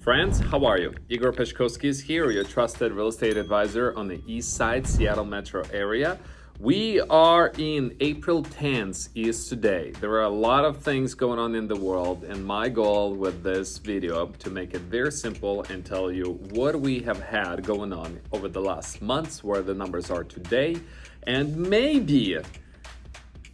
Friends, how are you? Igor Peshkovsky is here, your trusted real estate advisor on the Eastside Seattle metro area. We are in April 10th is today. There are a lot of things going on in the world, and my goal with this video to make it very simple and tell you what we have had going on over the last months, where the numbers are today, and maybe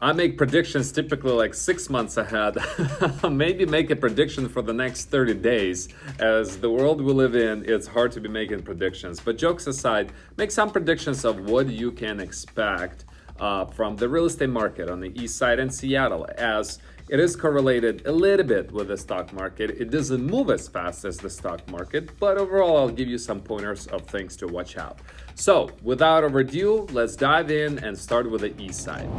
I make predictions typically like 6 months ahead. Maybe make a prediction for the next 30 days. As the world we live in, it's hard to be making predictions. But jokes aside, make some predictions of what you can expect from the real estate market on the east side in Seattle, as it is correlated a little bit with the stock market. It doesn't move as fast as the stock market, but overall I'll give you some pointers of things to watch out. So without ado, let's dive in and start with the east side.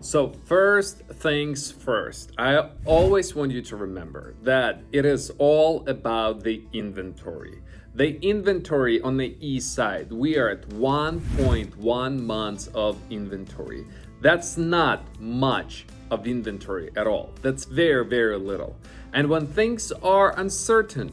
So first things first, I always want you to remember that it is all about the inventory. The inventory on the east side, we are at 1.1 months of inventory. That's not much of inventory at all. That's very, very little. And when things are uncertain,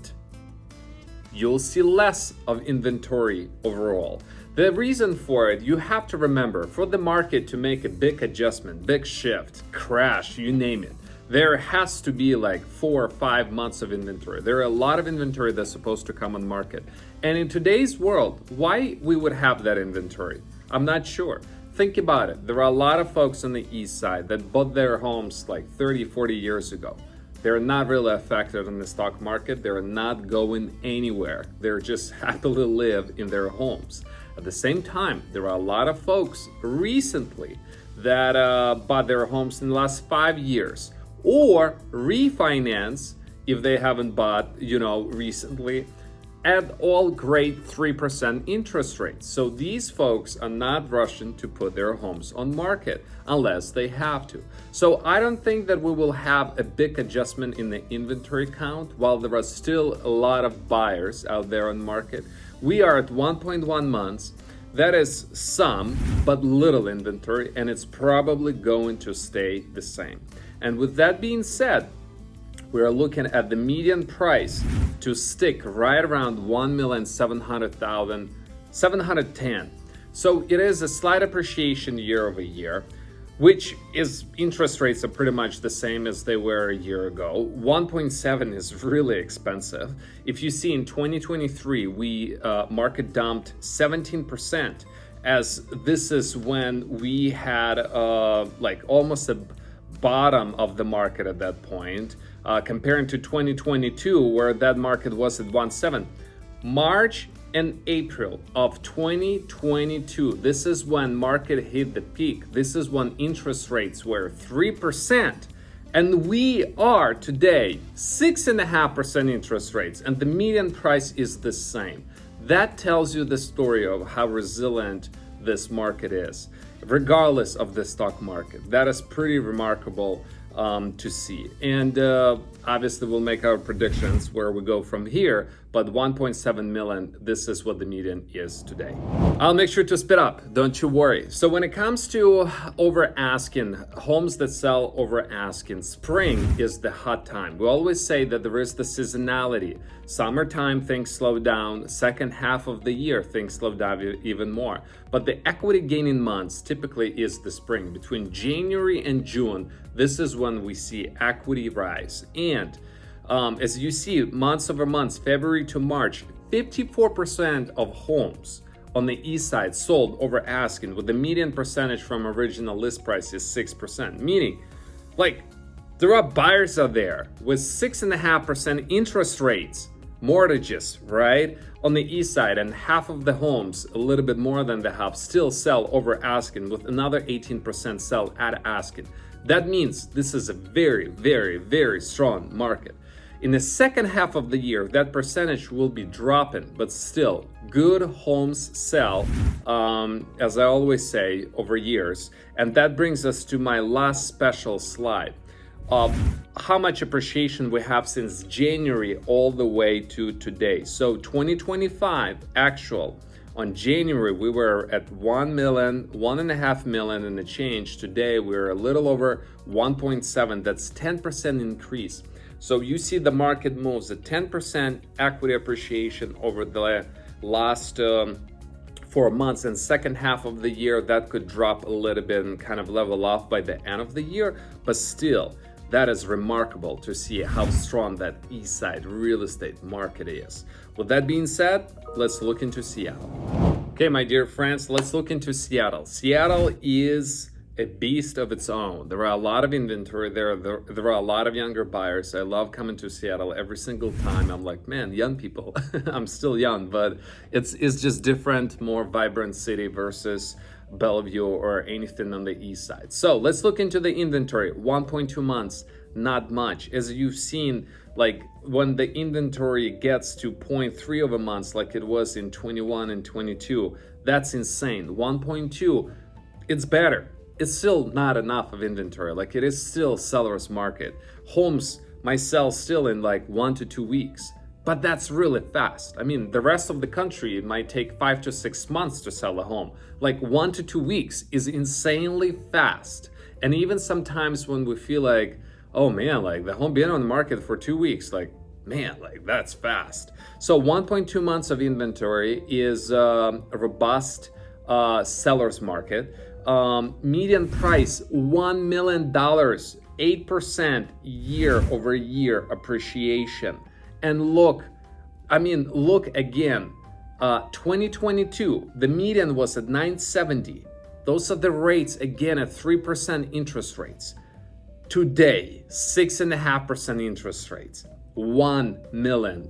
you'll see less of inventory overall. The reason for it, you have to remember, for the market to make a big adjustment, big shift, crash, you name it, there has to be like 4 or 5 months of inventory. There are a lot of inventory that's supposed to come on market. And in today's world, why we would have that inventory, I'm not sure. Think about it. There are a lot of folks on the east side that bought their homes like 30, 40 years ago. They're not really affected in the stock market. They're not going anywhere. They're just happily live in their homes. At the same time, there are a lot of folks recently that bought their homes in the last 5 years, or refinance if they haven't bought, recently, at all great 3% interest rates. So these folks are not rushing to put their homes on market unless they have to. So I don't think that we will have a big adjustment in the inventory count while there are still a lot of buyers out there on market. We are at 1.1 months. That is some, but little inventory, and it's probably going to stay the same. And with that being said, we are looking at the median price to stick right around 1,710,000. So it is a slight appreciation year over year, which is interest rates are pretty much the same as they were a year ago. 1.7 is really expensive. If you see in 2023, we market dumped 17%, as this is when we had like almost a bottom of the market at that point, comparing to 2022, where that market was at 1.7. March and April of 2022, this is when market hit the peak. This is when interest rates were 3%, and we are today 6.5% interest rates, and the median price is the same. That tells you the story of how resilient this market is, regardless of the stock market. That is pretty remarkable to see. And obviously we'll make our predictions where we go from here, but 1.7 million, this is what the median is today. I'll make sure to speed up, don't you worry. So when it comes to over asking, homes that sell over asking, spring is the hot time. We always say that there is the seasonality. Summertime, things slow down. Second half of the year, things slow down even more. But the equity gaining months typically is the spring. Between January and June, this is when we see equity rise. And as you see, months over months, February to March, 54% of homes on the east side sold over asking, with the median percentage from original list price is 6%. Meaning, like, there are buyers out there with 6.5% interest rates, mortgages, right, on the east side, and half of the homes, a little bit more than the half, still sell over asking, with another 18% sell at asking. That means this is a very, very, very strong market. In the second half of the year, that percentage will be dropping, but still, good homes sell, as I always say, over years. And that brings us to my last special slide of how much appreciation we have since January all the way to today. So 2025 actual, on January, we were at 1.5 million and a change. Today, we're a little over 1.7. That's 10% increase. So you see the market moves at 10% equity appreciation over the last 4 months, and second half of the year that could drop a little bit and kind of level off by the end of the year. But still, that is remarkable to see how strong that Eastside real estate market is. With that being said, let's look into Seattle. Okay, my dear friends, let's look into Seattle. Seattle is a beast of its own. There are a lot of inventory there. There are a lot of younger buyers. I love coming to Seattle every single time. I'm like, man, young people. I'm still young, but it's just different, more vibrant city versus Bellevue or anything on the east side. So let's look into the inventory. 1.2 months, not much. As you've seen, like when the inventory gets to 0.3 of a month, like it was in 21 and 22, that's insane. 1.2, it's better. It's still not enough of inventory. Like it is still seller's market. Homes might sell still in like 1 to 2 weeks, but that's really fast. I mean, the rest of the country, it might take 5 to 6 months to sell a home. Like 1 to 2 weeks is insanely fast. And even sometimes when we feel like, oh man, like the home been on the market for 2 weeks, like, man, like that's fast. So 1.2 months of inventory is a robust seller's market. Median price, $1 million, 8% year over year appreciation. And look again, 2022, the median was at 970. Those are the rates again at 3% interest rates. Today, 6.5% interest rates, $1 million.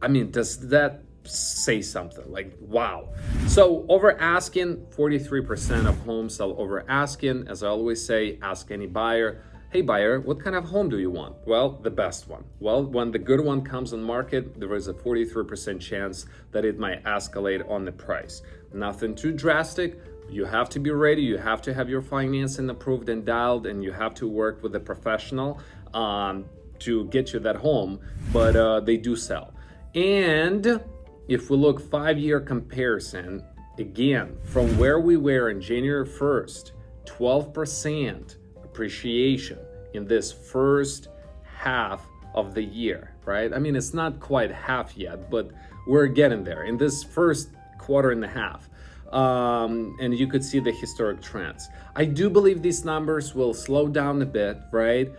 I mean, does that say something? Like, wow. So over asking, 43% of homes sell over asking. As I always say, ask any buyer, hey buyer, what kind of home do you want? Well, the best one. Well, when the good one comes on market, there is a 43% chance that it might escalate on the price. Nothing too drastic. You have to be ready. You have to have your financing approved and dialed, and you have to work with a professional to get you that home, but they do sell. And if we look 5-year comparison, again, from where we were in January 1st, 12% appreciation in this first half of the year, right? I mean, it's not quite half yet, but we're getting there in this first quarter and a half. And you could see the historic trends. I do believe these numbers will slow down a bit, right?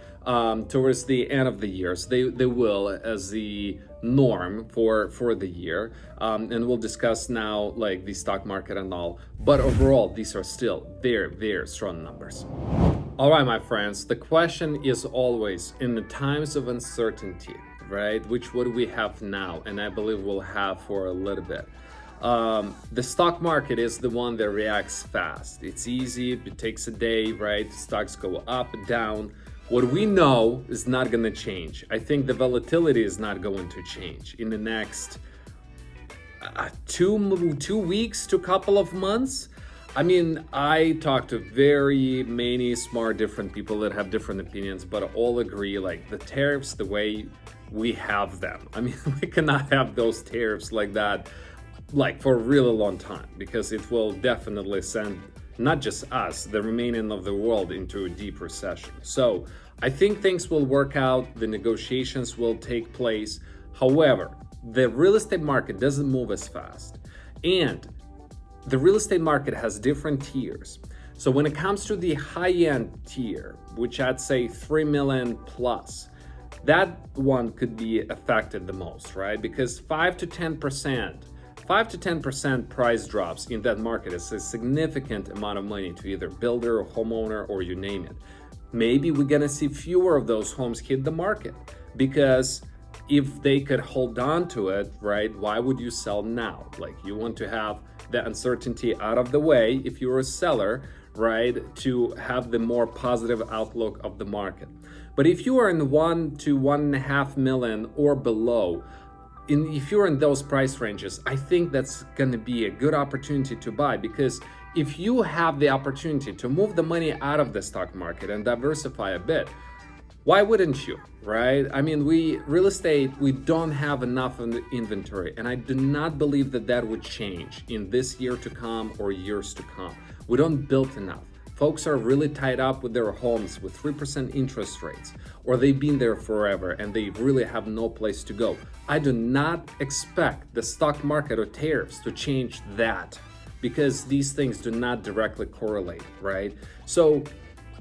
Towards the end of the year. So they will as the norm for the year. And we'll discuss now like the stock market and all. But overall, these are still very, very strong numbers. All right, my friends, the question is always in the times of uncertainty, right? Which what we have now, and I believe we'll have for a little bit. The stock market is the one that reacts fast. It's easy, it takes a day, right? Stocks go up, down. What we know is not going to change. I think the volatility is not going to change in the next 2 weeks to a couple of months. I mean, I talk to very many smart different people that have different opinions, but all agree like the tariffs, the way we have them. I mean, we cannot have those tariffs like that like for a really long time, because it will definitely send not just us, the remaining of the world, into a deep recession. So I think things will work out, the negotiations will take place. However, the real estate market doesn't move as fast, and the real estate market has different tiers. So when it comes to the high-end tier, which I'd say 3 million plus, that one could be affected the most, right? Because 5 to 10% price drops in that market is a significant amount of money to either builder or homeowner or you name it. Maybe we're gonna see fewer of those homes hit the market, because if they could hold on to it, right, why would you sell now? Like, you want to have the uncertainty out of the way if you're a seller, right, to have the more positive outlook of the market. But if you are in 1 to 1.5 million or below, if you're in those price ranges, I think that's going to be a good opportunity to buy, because if you have the opportunity to move the money out of the stock market and diversify a bit, why wouldn't you, right? I mean, real estate, we don't have enough in the inventory, and I do not believe that would change in this year to come or years to come. We don't build enough. Folks are really tied up with their homes with 3% interest rates, or they've been there forever and they really have no place to go. I do not expect the stock market or tariffs to change that, because these things do not directly correlate, right? So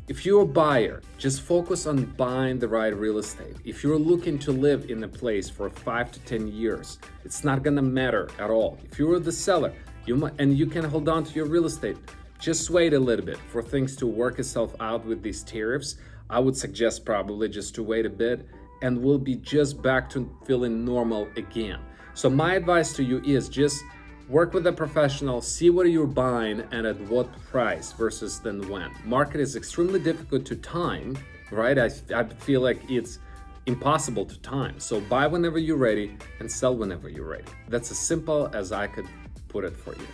if you're a buyer, just focus on buying the right real estate. If you're looking to live in a place for 5 to 10 years, it's not gonna matter at all. If you're the seller, and you can hold on to your real estate, just wait a little bit for things to work itself out with these tariffs. I would suggest probably just to wait a bit, and we'll be just back to feeling normal again. So my advice to you is just work with a professional, see what you're buying and at what price versus then when. Market is extremely difficult to time, right? I feel like it's impossible to time. So buy whenever you're ready and sell whenever you're ready. That's as simple as I could put it for you.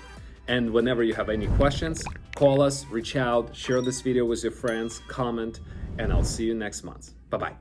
And whenever you have any questions, call us, reach out, share this video with your friends, comment, and I'll see you next month. Bye-bye.